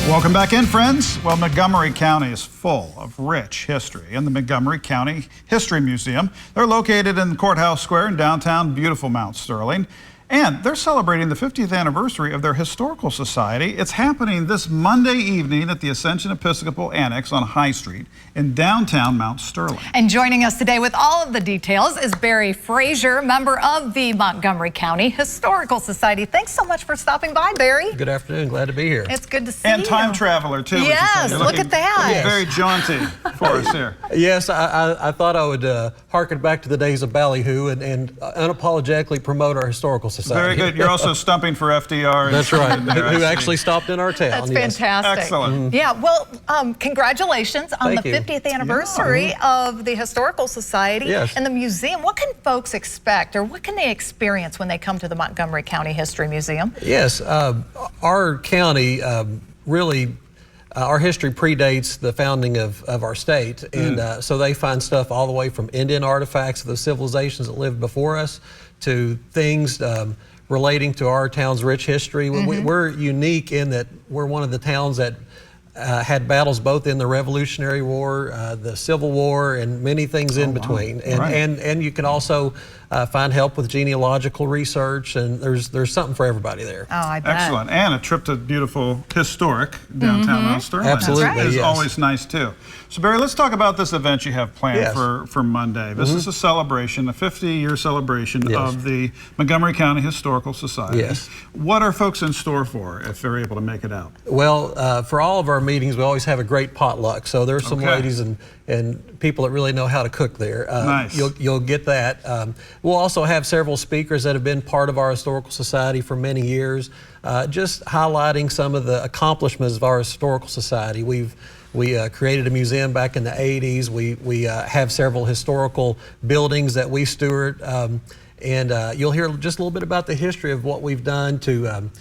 Welcome back in, friends. Well, Montgomery County is full of rich history. And the Montgomery County History Museum, they're located in Courthouse Square in downtown beautiful Mount Sterling. And they're celebrating the 50th anniversary of their historical society. It's happening this Monday evening at the Ascension Episcopal Annex on High Street in downtown Mount Sterling. And joining us today with all of the details is Barry Frazier, member of the Montgomery County Historical Society. Thanks so much for stopping by, Barry. Good afternoon. Glad to be here. It's good to see you. And time traveler, too. Yes, look at that. Yes. Very jaunty for us here. Yes, I thought I would harken back to the days of Ballyhoo and unapologetically promote our historical society. Very good. You're also stumping for FDR. That's right. Who actually stopped in our town. That's fantastic. Excellent. Yeah, well, congratulations on the 50th anniversary of the Historical Society and the museum. What can folks expect, or what can they experience when they come to the Montgomery County History Museum? Yes, our county really, our history predates the founding of our state, and so they find stuff all the way from Indian artifacts of the civilizations that lived before us to things relating to our town's rich history. We're unique in that we're one of the towns that had battles both in the Revolutionary War, the Civil War, and many things in between. And you can also find help with genealogical research, and there's something for everybody there. Oh, I bet. Excellent. And a trip to beautiful, historic downtown Mount Sterling. Absolutely. Is always nice, too. So, Barry, let's talk about this event you have planned for Monday. This is a celebration, a 50-year celebration of the Montgomery County Historical Society. What are folks in store for if they're able to make it out? Well, for all of our meetings, we always have a great potluck. So there's some ladies and people that really know how to cook there. Nice. You'll get that. We'll also have several speakers that have been part of our historical society for many years, just highlighting some of the accomplishments of our historical society. We created a museum back in the 80s. We have several historical buildings that we steward, and you'll hear just a little bit about the history of what we've done to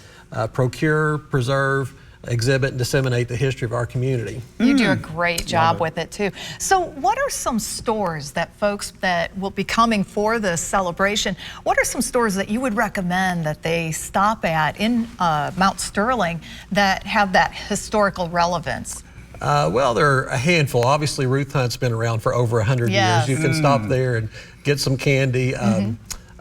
procure, preserve, exhibit, and disseminate the history of our community. You do a great job with it too. So what are some stores that folks that will be coming for this celebration, what are some stores that you would recommend that they stop at in Mount Sterling that have that historical relevance? Well, there are a handful. Obviously, Ruth Hunt's been around for over 100 years. You can stop there and get some candy.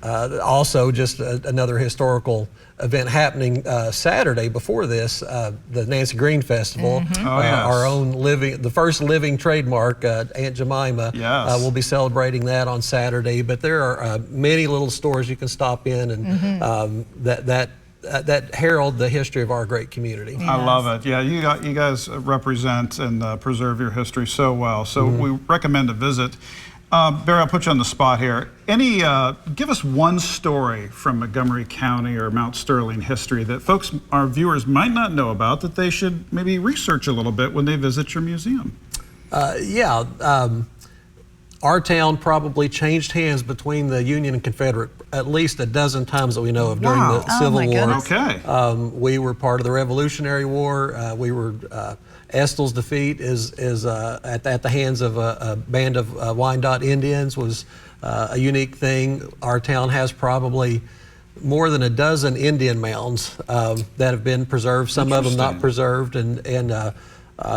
Also, just another historical event happening Saturday before this, the Nancy Green Festival. Our own the first living trademark, Aunt Jemima, will be celebrating that on Saturday. But there are many little stores you can stop in and that herald the history of our great community. I love it. Yeah, you guys represent and preserve your history so well. So we recommend a visit. Barry, I'll put you on the spot here. Give us one story from Montgomery County or Mount Sterling history that folks, our viewers, might not know about that they should maybe research a little bit when they visit your museum. Our town probably changed hands between the Union and Confederate at least a dozen times that we know of during the Civil War. We were part of the Revolutionary War. We were Estill's defeat is at the hands of a band of Wyandotte Indians was a unique thing. Our town has probably more than a dozen Indian mounds that have been preserved, some of them not preserved, and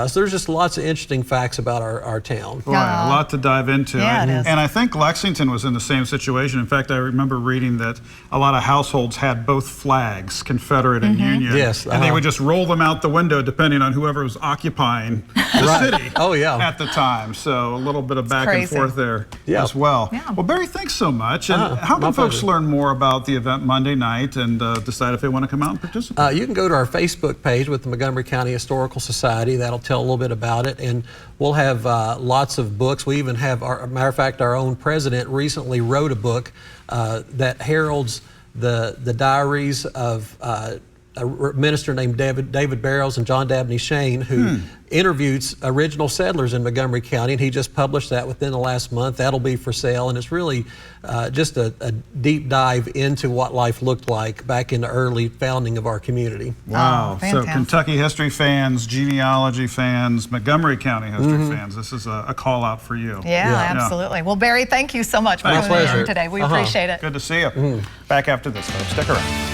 so there's just lots of interesting facts about our town. Right, a lot to dive into. Yeah, it is. And I think Lexington was in the same situation. In fact, I remember reading that a lot of households had both flags, Confederate and Union. And they would just roll them out the window depending on whoever was occupying the city at the time. So a little bit of back and forth there as well. Well, Barry, thanks so much. And how can folks learn more about the event Monday night and decide if they want to come out and participate? You can go to our Facebook page with the Montgomery County Historical Society. That'll tell a little bit about it, and we'll have lots of books. We even have, matter of fact, our own president recently wrote a book that heralds the diaries of a minister named David Barrows and John Dabney Shane, who interviewed original settlers in Montgomery County, and he just published that within the last month. That'll be for sale, and it's really just a deep dive into what life looked like back in the early founding of our community. Wow. So Kentucky history fans, genealogy fans, Montgomery County history fans, this is a call out for you. Yeah, absolutely. Well, Barry, thank you so much for coming in today. We appreciate it. Good to see you. Back after this, folks. Stick around.